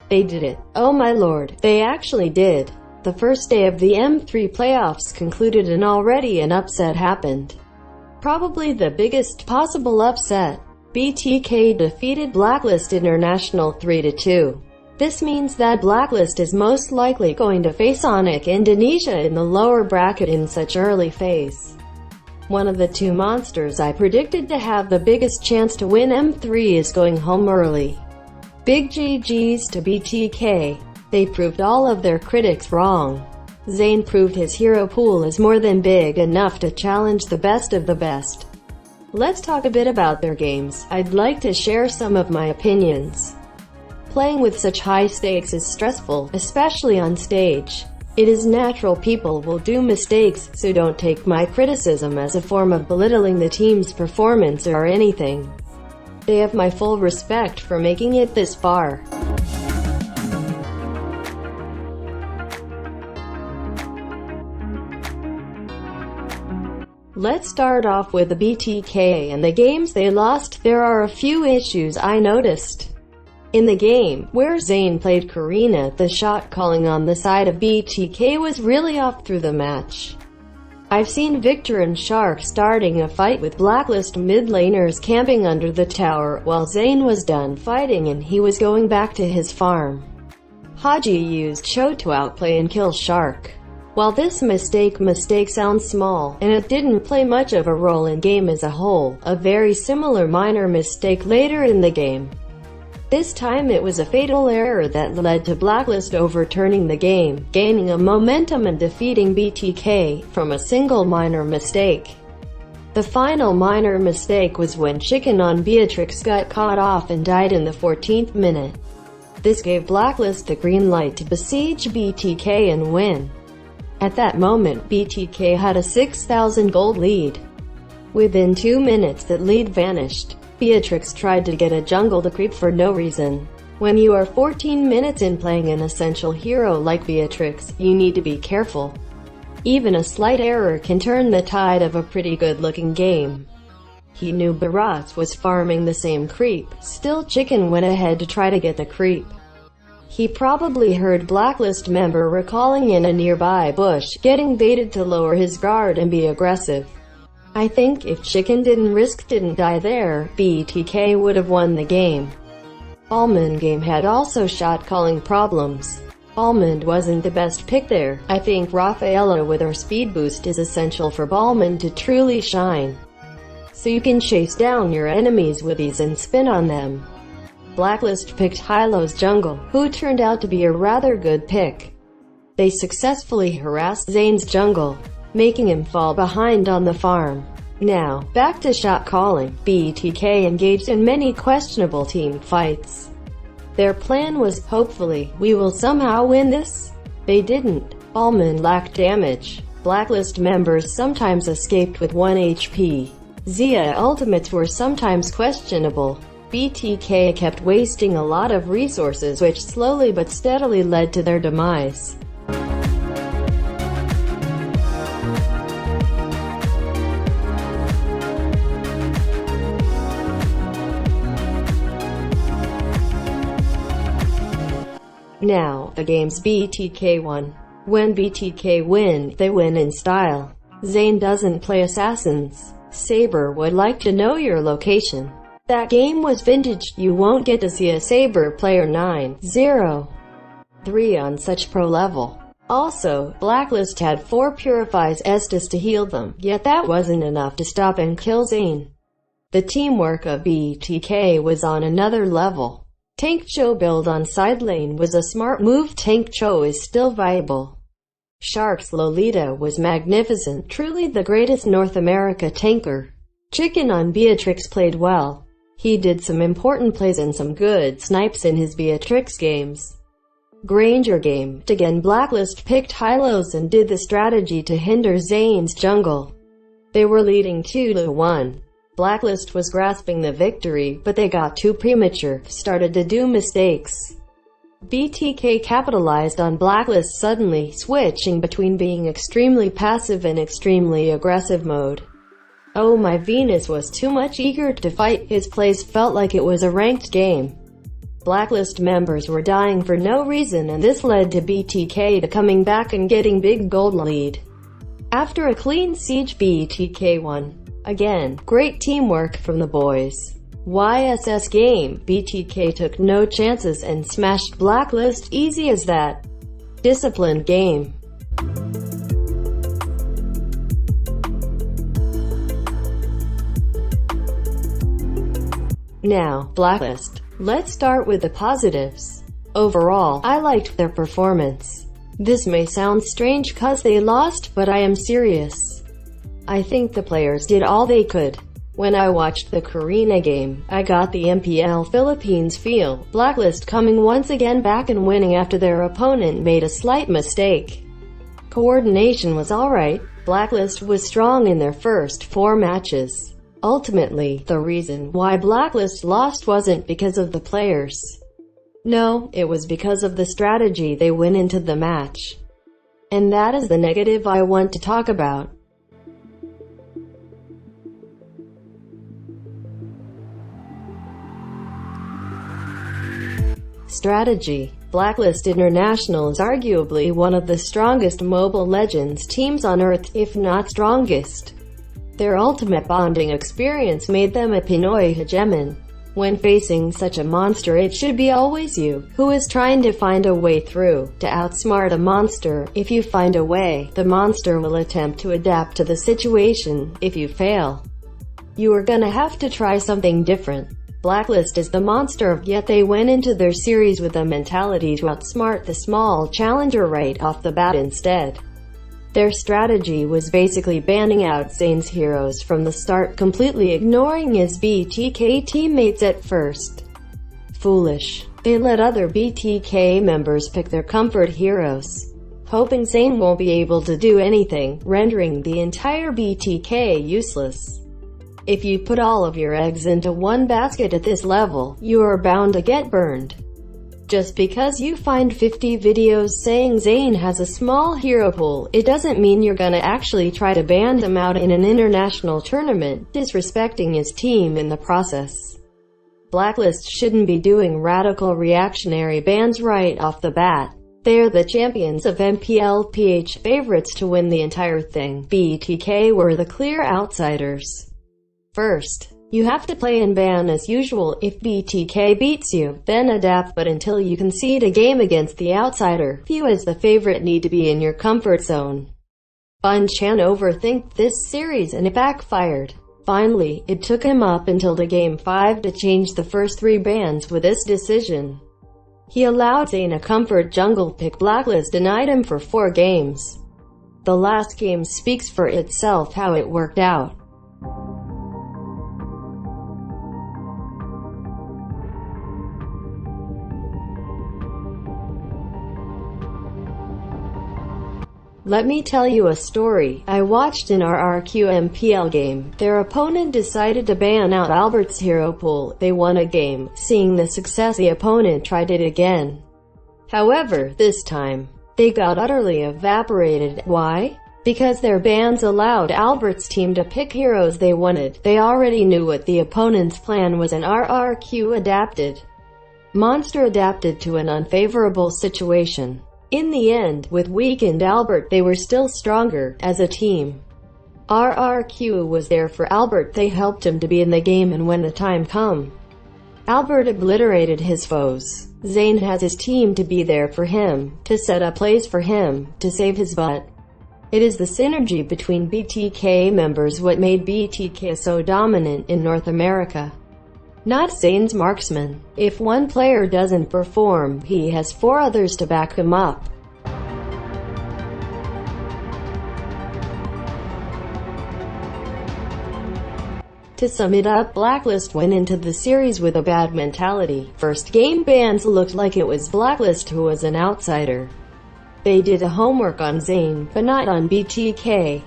They did it. Oh my lord, they actually did. The first day of the M3 playoffs concluded and already an upset happened. Probably the biggest possible upset. BTK defeated Blacklist International 3-2. This means that Blacklist is most likely going to face Onyx Indonesia in the lower bracket in such early phase. One of the two monsters I predicted to have the biggest chance to win M3 is going home early. Big GG's to BTK. They proved all of their critics wrong. Zane proved his hero pool is more than big enough to challenge the best of the best. Let's talk a bit about their games. I'd like to share some of my opinions. Playing with such high stakes is stressful, especially on stage. It is natural people will do mistakes, so don't take my criticism as a form of belittling the team's performance or anything. They have my full respect for making it this far. Let's start off with the BTK and the games they lost. There are a few issues I noticed. In the game, where Zane played Karina, the shot calling on the side of BTK was really off through the match. I've seen Victor and Shark starting a fight with Blacklist mid laners camping under the tower, while Zane was done fighting and he was going back to his farm. Haji used Cho to outplay and kill Shark. While this mistake sounds small, and it didn't play much of a role in game as a whole, a very similar minor mistake later in the game. This time it was a fatal error that led to Blacklist overturning the game, gaining a momentum and defeating BTK from a single minor mistake. The final minor mistake was when Chicken on Beatrix got caught off and died in the 14th minute. This gave Blacklist the green light to besiege BTK and win. At that moment, BTK had a 6,000 gold lead. Within 2 minutes that lead vanished. Beatrix tried to get a jungle to creep for no reason. When you are 14 minutes in playing an essential hero like Beatrix, you need to be careful. Even a slight error can turn the tide of a pretty good-looking game. He knew Barat was farming the same creep, still Chicken went ahead to try to get the creep. He probably heard Blacklist member recalling in a nearby bush, getting baited to lower his guard and be aggressive. I think if Chicken didn't die there, BTK would have won the game. Almond game had also shot calling problems. Almond wasn't the best pick there. I think Rafaela with her speed boost is essential for Almond to truly shine. So you can chase down your enemies with ease and spin on them. Blacklist picked Hylo's jungle, who turned out to be a rather good pick. They successfully harassed Zane's jungle, making him fall behind on the farm. Now, back to shot calling. BTK engaged in many questionable team fights. Their plan was, hopefully, we will somehow win this. They didn't. Almond lacked damage. Blacklist members sometimes escaped with 1 HP. Zia ultimates were sometimes questionable. BTK kept wasting a lot of resources which slowly but steadily led to their demise. Now, the games BTK won. When BTK win, they win in style. Zane doesn't play assassins. Saber would like to know your location. That game was vintage. You won't get to see a Saber player 9-0-3 on such pro level. Also, Blacklist had 4 Purifies Estus to heal them, yet that wasn't enough to stop and kill Zane. The teamwork of BTK was on another level. Tank Cho build on side lane was a smart move. Tank Cho is still viable. Shark's Lolita was magnificent, truly the greatest North America tanker. Chicken on Beatrix played well. He did some important plays and some good snipes in his Beatrix games. Granger game. Again, Blacklist picked Hylos and did the strategy to hinder Zane's jungle. They were leading 2-1. Blacklist was grasping the victory, but they got too premature, started to do mistakes. BTK capitalized on Blacklist suddenly switching between being extremely passive and extremely aggressive mode. Oh my Venus was too much eager to fight. His plays felt like it was a ranked game. Blacklist members were dying for no reason, and this led to BTK to coming back and getting big gold lead. After a clean siege, BTK won. Again, great teamwork from the boys. YSS game, BTK took no chances and smashed Blacklist easy as that. Disciplined game. Now, Blacklist. Let's start with the positives. Overall, I liked their performance. This may sound strange cause they lost, but I am serious. I think the players did all they could. When I watched the Karina game, I got the MPL Philippines feel. Blacklist coming once again back and winning after their opponent made a slight mistake. Coordination was alright. Blacklist was strong in their first 4 matches. Ultimately, the reason why Blacklist lost wasn't because of the players. No, it was because of the strategy they went into the match. And that is the negative I want to talk about. Strategy. Blacklist International is arguably one of the strongest Mobile Legends teams on Earth, if not strongest. Their ultimate bonding experience made them a Pinoy hegemon. When facing such a monster, it should be always you, who is trying to find a way through. To outsmart a monster, if you find a way, the monster will attempt to adapt to the situation. If you fail, you are gonna have to try something different. Blacklist is the monster, yet they went into their series with a mentality to outsmart the small challenger right off the bat instead. Their strategy was basically banning out Zane's heroes from the start, completely ignoring his BTK teammates at first. Foolish. They let other BTK members pick their comfort heroes, hoping Zane won't be able to do anything, rendering the entire BTK useless. If you put all of your eggs into one basket at this level, you are bound to get burned. Just because you find 50 videos saying Zane has a small hero pool, it doesn't mean you're gonna actually try to ban him out in an international tournament, disrespecting his team in the process. Blacklist shouldn't be doing radical reactionary bans right off the bat. They're the champions of MPLPH, favorites to win the entire thing. BTK were the clear outsiders. First, you have to play and ban as usual. If BTK beats you, then adapt, but until you concede a game against the outsider, you as the favorite need to be in your comfort zone. Bunchan overthinked this series and it backfired. Finally, it took him up until the Game 5 to change the first 3 bans with this decision. He allowed Zane a comfort jungle pick. Blacklist denied him for 4 games. The last game speaks for itself how it worked out. Let me tell you a story I watched in our RQMPL game. Their opponent decided to ban out Albert's hero pool. They won a game. Seeing the success, the opponent tried it again. However, this time, they got utterly evaporated. Why? Because their bans allowed Albert's team to pick heroes they wanted. They already knew what the opponent's plan was and RRQ adapted. Monster adapted to an unfavorable situation. In the end, with weakened Albert, they were still stronger as a team. RRQ was there for Albert. They helped him to be in the game, and when the time come, Albert obliterated his foes. Zane has his team to be there for him, to set up plays for him, to save his butt. It is the synergy between BTK members what made BTK so dominant in North America. Not Zane's marksman. If one player doesn't perform, he has 4 others to back him up. To sum it up, Blacklist went into the series with a bad mentality. First game bans looked like it was Blacklist who was an outsider. They did a homework on Zane, but not on BTK.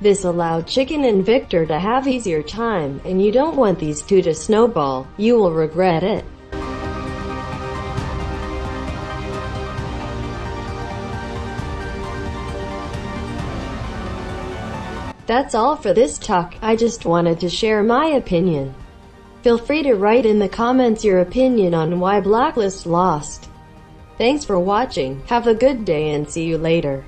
This allowed Chicken and Victor to have easier time, and you don't want these 2 to snowball. You will regret it. That's all for this talk. I just wanted to share my opinion. Feel free to write in the comments your opinion on why Blacklist lost. Thanks for watching, have a good day and see you later.